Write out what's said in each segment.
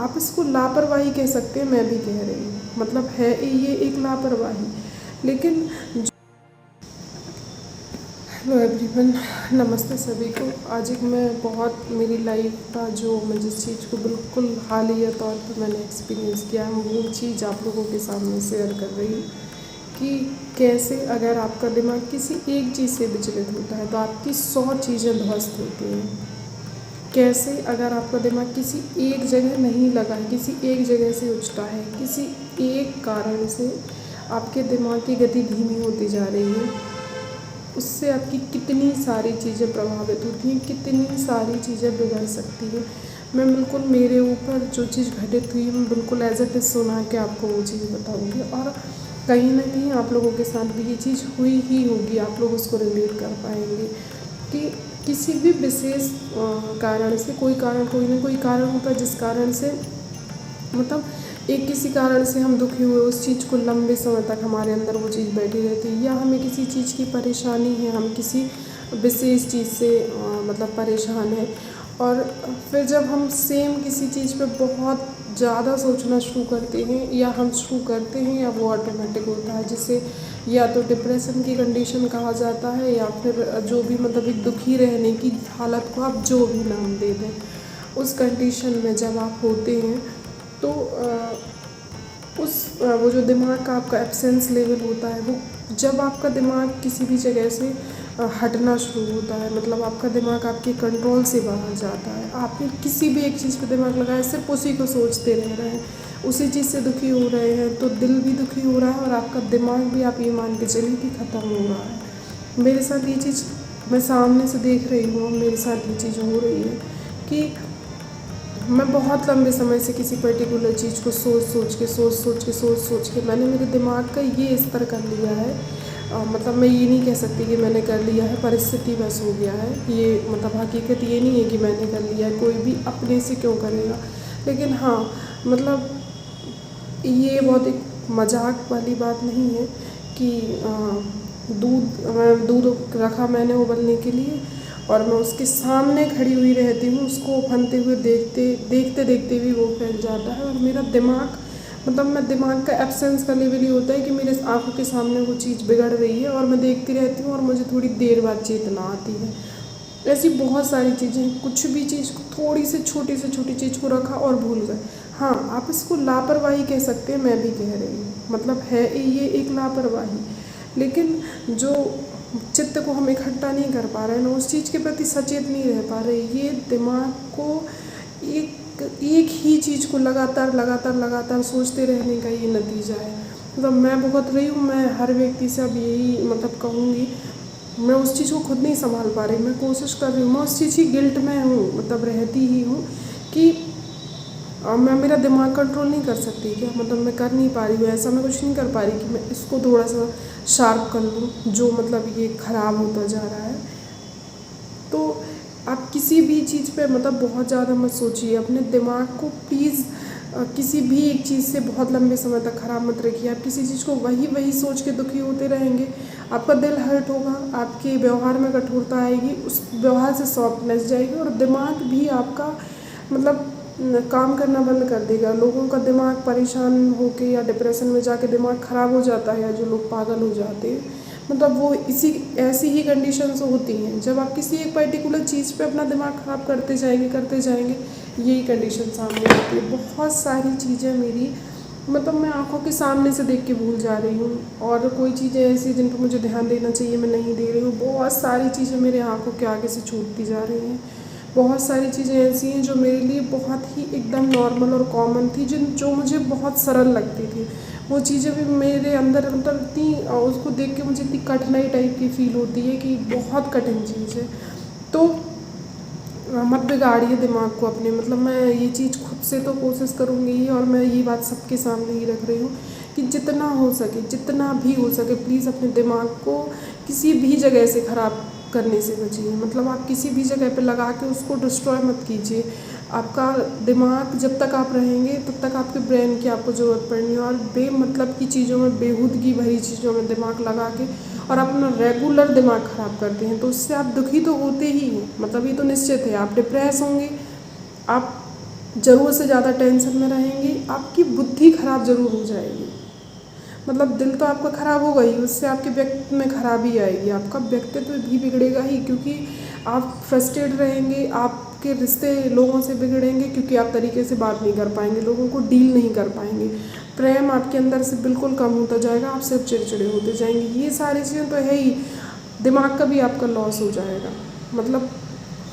आप इसको लापरवाही कह सकते हैं, मैं भी कह रही हूँ, मतलब है ये एक लापरवाही। लेकिन हेलो एवरीवन, नमस्ते सभी को। आज एक मैं बहुत मेरी लाइफ का जो मैं जिस चीज़ को बिल्कुल हालिया तौर पर मैंने एक्सपीरियंस किया है वो चीज़ आप लोगों के सामने शेयर कर रही हूँ कि कैसे अगर आपका दिमाग किसी एक चीज़ से विचलित होता है तो आपकी 100 चीज़ें ध्वस्त होती हैं। कैसे अगर आपका दिमाग किसी एक जगह नहीं लगा है, किसी एक जगह से उछटा है, किसी एक कारण से आपके दिमाग की गति धीमी होती जा रही है, उससे आपकी कितनी सारी चीज़ें प्रभावित होती हैं, कितनी सारी चीज़ें बिगड़ सकती हैं। मैं बिल्कुल मेरे ऊपर जो चीज़ घटित हुई मैं बिल्कुल एज इट इज़ सुना के आपको वो चीज़ बताऊँगी, और कहीं ना कहीं आप लोगों के साथ भी ये चीज़ हुई ही होगी, आप लोग उसको रिलेट कर पाएंगे कि किसी भी विशेष कारण से कोई ना कोई कारण होता है जिस कारण से मतलब एक किसी कारण से हम दुखी हुए, उस चीज़ को लंबे समय तक हमारे अंदर वो चीज़ बैठी रहती है, या हमें किसी चीज़ की परेशानी है, हम किसी विशेष चीज़ से मतलब परेशान है, और फिर जब हम सेम किसी चीज़ पे बहुत ज़्यादा सोचना शुरू करते हैं या हम शुरू करते हैं या वो ऑटोमेटिक होता है, जिसे या तो डिप्रेशन की कंडीशन कहा जाता है या फिर जो भी मतलब एक दुखी रहने की हालत को आप जो भी नाम दे दें, उस कंडीशन में जब आप होते हैं तो वो जो दिमाग का आपका एब्सेंस लेवल होता है, वो जब आपका दिमाग किसी भी जगह से हटना शुरू होता है, मतलब आपका दिमाग आपके कंट्रोल से बाहर जाता है, आपने किसी भी एक चीज़ पे दिमाग लगाया, सिर्फ उसी को सोचते रह रहे हैं, उसी चीज़ से दुखी हो रहे हैं, तो दिल भी दुखी हो रहा है और आपका दिमाग भी, आप ये मान के चलिए कि ख़त्म हो रहा है। मेरे साथ ये चीज़ मैं सामने से देख रही हूँ, मेरे साथ ये चीज़ हो रही है कि मैं बहुत लंबे समय से किसी पर्टिकुलर चीज़ को सोच के मैंने मेरे दिमाग का ये स्तर कर लिया है। मतलब मैं ये नहीं कह सकती कि मैंने कर लिया है, परिस्थिति बस हो गया है ये, मतलब हकीकत ये नहीं है कि मैंने कर लिया है, कोई भी अपने से क्यों करेगा। लेकिन हाँ, मतलब ये बहुत एक मजाक वाली बात नहीं है कि दूध रखा मैंने उबलने के लिए और मैं उसके सामने खड़ी हुई रहती हूँ, उसको उफनते हुए देखते देखते भी वो फैल जाता है, और मेरा दिमाग मतलब मैं दिमाग का एब्सेंस का लेवल ये होता है कि मेरे आँखों के सामने वो चीज़ बिगड़ रही है और मैं देखती रहती हूँ और मुझे थोड़ी देर बाद चेतना आती है। ऐसी बहुत सारी चीज़ें, कुछ भी चीज़ को थोड़ी से छोटी चीज़ को रखा और भूल गए। हाँ, आप इसको लापरवाही कह सकते हैं, मैं भी कह रही हूँ, मतलब है ये एक लापरवाही। लेकिन जो चित्त को हम इकट्ठा नहीं कर पा रहे हैं ना, उस चीज़ के प्रति सचेत नहीं रह पा रहे, ये दिमाग को एक ही चीज़ को लगातार सोचते रहने का ये नतीजा है। मतलब मैं भुगत रही हूँ, मैं हर व्यक्ति से अब यही मतलब कहूँगी, मैं उस चीज़ को खुद नहीं संभाल पा रही, मैं कोशिश कर रही हूँ, मैं उस चीज़ की गिल्ट में हूँ, मतलब रहती ही हूँ कि मैं मेरा दिमाग कंट्रोल नहीं कर सकती क्या, मतलब मैं कर नहीं पा रही हूँ, ऐसा मैं कुछ नहीं कर पा रही कि मैं इसको थोड़ा सा शार्प कर लूँ, जो मतलब ये ख़राब होता जा रहा है। तो आप किसी भी चीज़ पे मतलब बहुत ज़्यादा मत सोचिए, अपने दिमाग को प्लीज़ किसी भी एक चीज़ से बहुत लंबे समय तक ख़राब मत रखिए। आप किसी चीज़ को वही सोच के दुखी होते रहेंगे, आपका दिल हर्ट होगा, आपके व्यवहार में कठोरता आएगी, उस व्यवहार से सॉफ्टनेस जाएगी और दिमाग भी आपका मतलब काम करना बंद कर देगा। लोगों का दिमाग परेशान होके या डिप्रेशन में जाके दिमाग ख़राब हो जाता है, या जो लोग पागल हो जाते हैं, मतलब वो ऐसी ही कंडीशंस होती हैं। जब आप किसी एक पर्टिकुलर चीज़ पे अपना दिमाग ख़राब करते जाएंगे यही कंडीशन सामने आती है। बहुत सारी चीज़ें मेरी मतलब मैं आँखों के सामने से देख के भूल जा रही हूँ, और कोई चीज़ें ऐसी जिन पर मुझे ध्यान देना चाहिए मैं नहीं दे रही हूँ। बहुत सारी चीज़ें मेरे आँखों के आगे से छूटती जा रही हैं। बहुत सारी चीज़ें ऐसी हैं जो मेरे लिए बहुत ही एकदम नॉर्मल और कॉमन थी, जो मुझे बहुत सरल लगती थी, वो चीज़ें भी मेरे अंदर मतलब इतनी उसको देख के मुझे इतनी कठिनाई टाइप की फील होती है कि बहुत कठिन चीज़ है। तो मत बिगाड़िए दिमाग को अपने, मतलब मैं ये चीज़ खुद से तो कोशिश करूँगी ही, और मैं ये बात सबके सामने ही रख रही हूँ कि जितना भी हो सके प्लीज़ अपने दिमाग को किसी भी जगह से ख़राब करने से बचिए। मतलब आप किसी भी जगह पे लगा के उसको डिस्ट्रॉय मत कीजिए। आपका दिमाग जब तक आप रहेंगे तब तक आपके ब्रेन की आपको ज़रूरत पड़नी है, और बेमतलब की चीज़ों में, बेहूदगी भरी चीज़ों में दिमाग लगा के और अपना रेगुलर दिमाग ख़राब करते हैं, तो उससे आप दुखी तो होते ही हैं, मतलब ये तो निश्चित है। आप डिप्रेस होंगे, आप ज़रूरत से ज़्यादा टेंशन में रहेंगे, आपकी बुद्धि खराब ज़रूर हो जाएगी। मतलब दिल तो आपका खराब होगा ही, उससे आपके व्यक्तित्व में खराबी आएगी, आपका व्यक्तित्व भी बिगड़ेगा ही, क्योंकि आप फ्रस्ट्रेट रहेंगे, आपके रिश्ते लोगों से बिगड़ेंगे, क्योंकि आप तरीके से बात नहीं कर पाएंगे, लोगों को डील नहीं कर पाएंगे, प्रेम आपके अंदर से बिल्कुल कम होता जाएगा, आप सिर्फ चिड़चिड़े होते जाएंगे। ये सारी चीज़ें तो है ही, दिमाग का भी आपका लॉस हो जाएगा। मतलब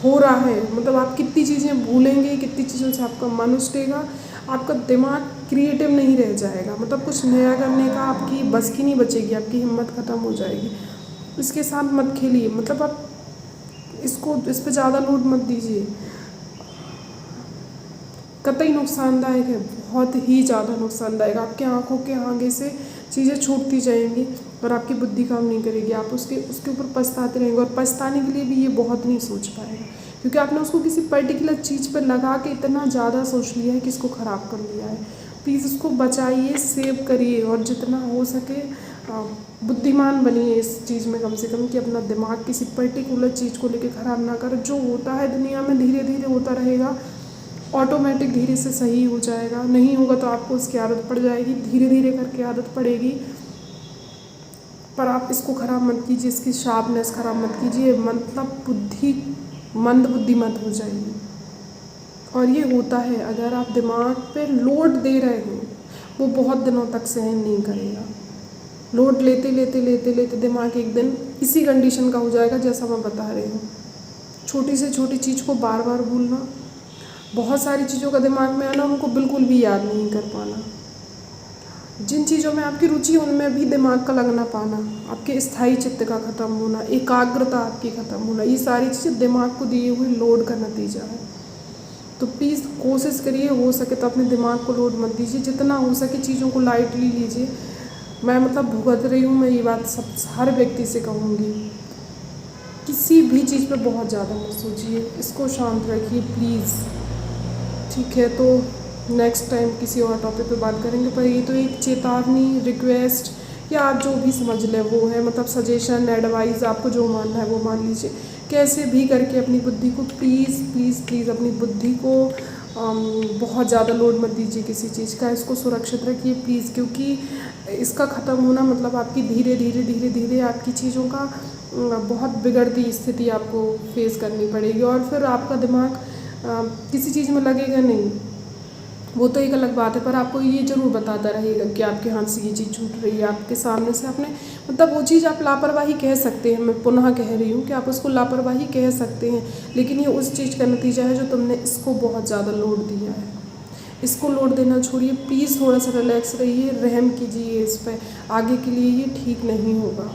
हो रहा है, मतलब आप कितनी चीज़ें भूलेंगे, कितनी चीज़ों से आपका मन उठेगा, आपका दिमाग क्रिएटिव नहीं रह जाएगा, मतलब कुछ नया करने का आपकी बस की नहीं बचेगी, आपकी हिम्मत ख़त्म हो जाएगी। इसके साथ मत खेलिए, मतलब आप इस पे ज़्यादा लोड मत दीजिए, कतई नुकसानदायक है, बहुत ही ज़्यादा नुकसानदायक। आपके आँखों के आगे से चीज़ें छूटती जाएंगी और आपकी बुद्धि काम नहीं करेगी, आप उसके ऊपर पछताते रहेंगे, और पछताने के लिए भी ये बहुत नहीं सोच पाएगा, क्योंकि आपने उसको किसी पर्टिकुलर चीज़ पर लगा के इतना ज़्यादा सोच लिया है कि इसको ख़राब कर लिया है। प्लीज़ उसको बचाइए, सेव करिए, और जितना हो सके बुद्धिमान बनिए इस चीज़ में कम से कम, कि अपना दिमाग किसी पर्टिकुलर चीज़ को लेकर ख़राब ना करें। जो होता है दुनिया में धीरे धीरे होता रहेगा, ऑटोमेटिक धीरे से सही हो जाएगा, नहीं होगा तो आपको उसकी आदत पड़ जाएगी, धीरे धीरे करके आदत पड़ेगी। पर आप इसको ख़राब मत कीजिए, इसकी शार्पनेस ख़राब मत कीजिए, मतलब मंद बुद्धि मत हो जाएगी। और ये होता है, अगर आप दिमाग पे लोड दे रहे हो, वो बहुत दिनों तक सहन नहीं करेगा। लोड लेते लेते लेते लेते दिमाग एक दिन इसी कंडीशन का हो जाएगा जैसा मैं बता रही हूँ। छोटी से छोटी चीज़ को बार बार भूलना, बहुत सारी चीज़ों का दिमाग में आना, उनको बिल्कुल भी याद नहीं कर पाना, जिन चीज़ों में आपकी रुचि है उनमें भी दिमाग का लगना पाना, आपके स्थायी चित्त का ख़त्म होना, एकाग्रता आपकी ख़त्म होना, ये सारी चीज़ें दिमाग को दिए हुए लोड का नतीजा है। तो प्लीज़ कोशिश करिए, हो सके तो अपने दिमाग को लोड मत दीजिए, जितना हो सके चीज़ों को लाइटली लीजिए। मैं मतलब भुगत रही हूँ, मैं ये बात हर व्यक्ति से कहूँगी, किसी भी चीज़ पे बहुत ज़्यादा मत सोचिए, इसको शांत रखिए प्लीज़। ठीक है, तो नेक्स्ट टाइम किसी और टॉपिक पे बात करेंगे, पर ये तो एक चेतावनी, रिक्वेस्ट, या आप जो भी समझ लें वो है, मतलब सजेशन, एडवाइस, आपको जो मानना है वो मान लीजिए। कैसे भी करके अपनी बुद्धि को प्लीज़ प्लीज़ प्लीज़, अपनी बुद्धि को बहुत ज़्यादा लोड मत दीजिए किसी चीज़ का, इसको सुरक्षित रखिए प्लीज़, क्योंकि इसका ख़त्म होना मतलब आपकी धीरे धीरे धीरे धीरे आपकी चीज़ों का बहुत बिगड़ती स्थिति आपको फेस करनी पड़ेगी, और फिर आपका दिमाग किसी चीज़ में लगेगा नहीं, वो तो एक अलग बात है, पर आपको ये ज़रूर बताता रहेगा कि आपके हाथ से ये चीज़ छूट रही है, आपके सामने से आपने, मतलब वो चीज़ आप लापरवाही कह सकते हैं, मैं पुनः कह रही हूँ कि आप उसको लापरवाही कह सकते हैं, लेकिन ये उस चीज़ का नतीजा है जो तुमने इसको बहुत ज़्यादा लोड दिया है। इसको लोड देना छोड़िए प्लीज़, थोड़ा सा रिलैक्स रहिए, रहम कीजिए इस पर, आगे के लिए ये ठीक नहीं होगा।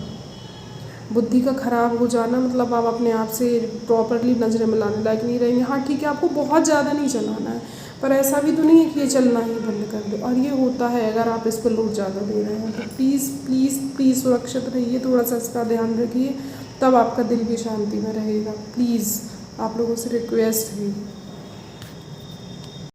बुद्धि का ख़राब हो जाना मतलब आप अपने आप से प्रॉपरली नज़रें मिलाने लायक नहीं रहेंगे। हाँ ठीक है, आपको बहुत ज़्यादा नहीं चलाना है, पर ऐसा भी तो नहीं है कि ये चलना ही बंद कर दे, और ये होता है अगर आप इस पर लोड ज़्यादा दे रहे हैं। तो प्लीज़ प्लीज़ प्लीज़ सुरक्षित रहिए, थोड़ा सा इसका ध्यान रखिए, तब आपका दिल भी शांति में रहेगा। प्लीज़ आप लोगों से रिक्वेस्ट है।